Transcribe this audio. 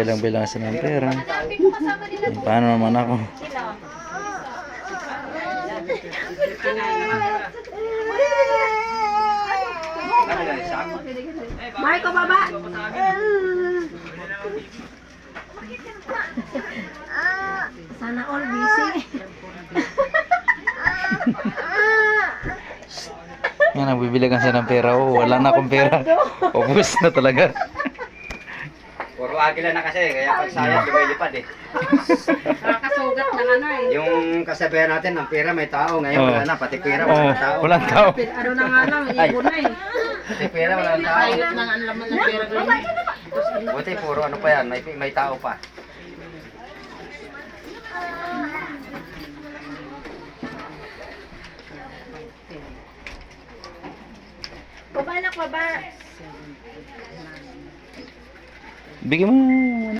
Bilang-bilang sa ng pera. Paano naman ako? Marco, baba! Sana all busy. Yan, nagbibiligan siya ng pera. Oh, wala na akong pera. Ubus na talaga. Puro agila na kasi, kaya pag sayang, lumilipad eh. Nakakasugat ng ano eh. Yung kasabihan natin, ang pera may tao, ngayon wala na, pati pera Oh, walang tao. walang tao. Ano na nga lang, ibon na eh. Pati pera walang tao. Ayot na nga ang laman ng pera. Buti puro ano pa yan, may tao pa. Baba na, baba. Bigyan mo